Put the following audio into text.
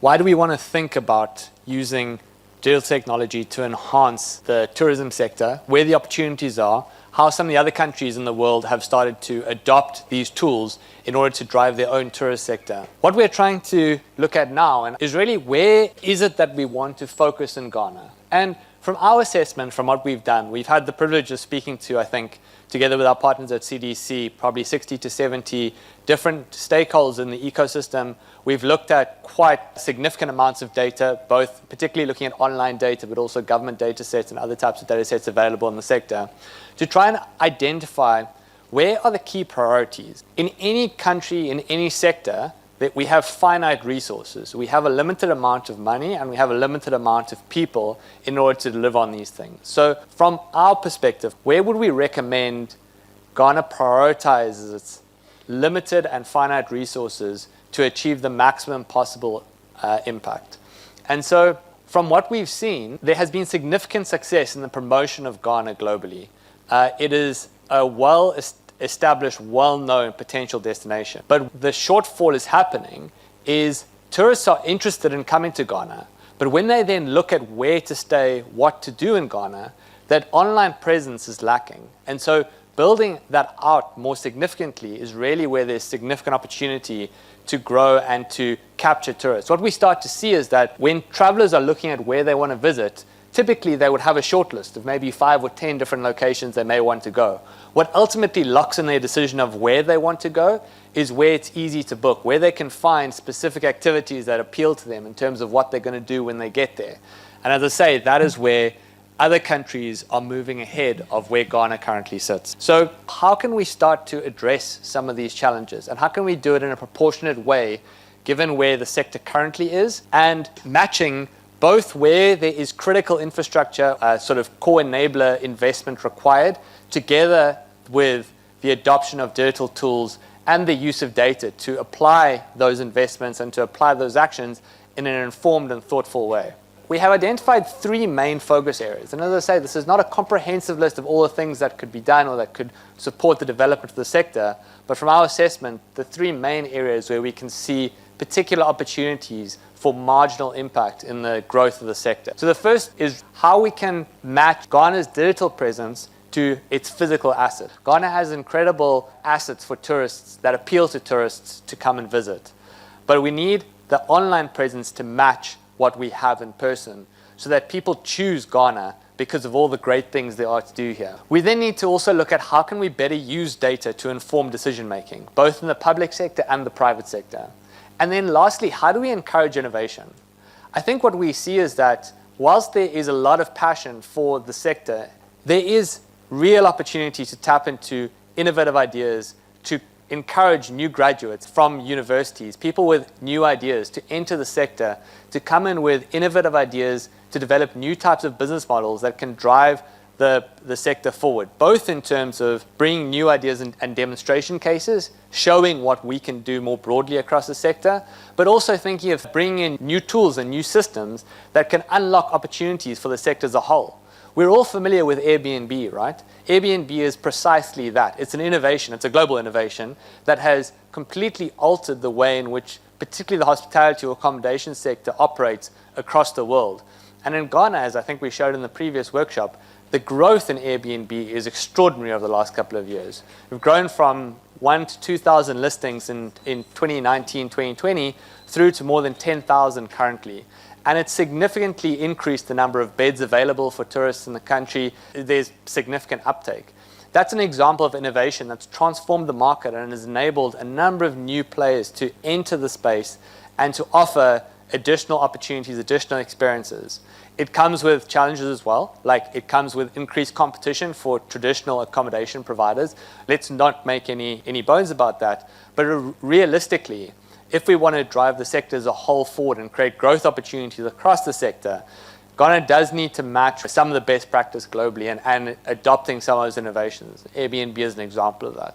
Why do we want to think about using digital technology to enhance the tourism sector, where the opportunities are, how some of the other countries in the world have started to adopt these tools in order to drive their own tourist sector. What we're trying to look at now is really where is it that we want to focus in Ghana. And from our assessment, from what we've done, we've had the privilege of speaking to, I think, together with our partners at CDC, probably 60 to 70 different stakeholders in the ecosystem. We've looked at quite significant amounts of data, both particularly looking at online data, but also government data sets and other types of data sets available in the sector, to try and identify where are the key priorities. In any country, in any sector, that we have finite resources. We have a limited amount of money and we have a limited amount of people in order to deliver on these things. So from our perspective, where would we recommend Ghana prioritizes its limited and finite resources to achieve the maximum possible impact? And so from what we've seen, there has been significant success in the promotion of Ghana globally. It is a well-established, well-known potential destination. But the shortfall is happening is tourists are interested in coming to Ghana, but when they then look at where to stay, what to do in Ghana, that online presence is lacking. And so building that out more significantly is really where there's significant opportunity to grow and to capture tourists. What we start to see is that when travelers are looking at where they want to visit, typically they would have a short list of maybe 5 or 10 different locations they may want to go. What ultimately locks in their decision of where they want to go is where it's easy to book, where they can find specific activities that appeal to them in terms of what they're going to do when they get there. And as I say, that is where other countries are moving ahead of where Ghana currently sits. So how can we start to address some of these challenges? And how can we do it in a proportionate way, given where the sector currently is, and matching both where there is critical infrastructure, sort of core enabler investment required, together with the adoption of digital tools and the use of data to apply those investments and to apply those actions in an informed and thoughtful way. We have identified 3 main focus areas. And as I say, this is not a comprehensive list of all the things that could be done or that could support the development of the sector. But from our assessment, the 3 main areas where we can see particular opportunities for marginal impact in the growth of the sector. So the first is how we can match Ghana's digital presence to its physical asset. Ghana has incredible assets for tourists that appeal to tourists to come and visit. But we need the online presence to match what we have in person so that people choose Ghana because of all the great things there are to do here. We then need to also look at how can we better use data to inform decision making, both in the public sector and the private sector. And then lastly, how do we encourage innovation? I think what we see is that whilst there is a lot of passion for the sector, there is real opportunity to tap into innovative ideas, to encourage new graduates from universities, people with new ideas to enter the sector, to come in with innovative ideas, to develop new types of business models that can drive the sector forward, both in terms of bringing new ideas and demonstration cases, showing what we can do more broadly across the sector, but also thinking of bringing in new tools and new systems that can unlock opportunities for the sector as a whole. We're all familiar with Airbnb, right? Airbnb is precisely that. It's an innovation, it's a global innovation that has completely altered the way in which particularly the hospitality or accommodation sector operates across the world. And in Ghana, as I think we showed in the previous workshop, the growth in Airbnb is extraordinary over the last couple of years. We've grown from 1 to 2,000 listings in 2019, 2020, through to more than 10,000 currently. And it's significantly increased the number of beds available for tourists in the country. There's significant uptake. That's an example of innovation that's transformed the market and has enabled a number of new players to enter the space and to offer additional opportunities, additional experiences. It comes with challenges as well, like it comes with increased competition for traditional accommodation providers. Let's not make any bones about that. But realistically, if we want to drive the sector as a whole forward and create growth opportunities across the sector, Ghana does need to match some of the best practice globally and adopting some of those innovations. Airbnb is an example of that.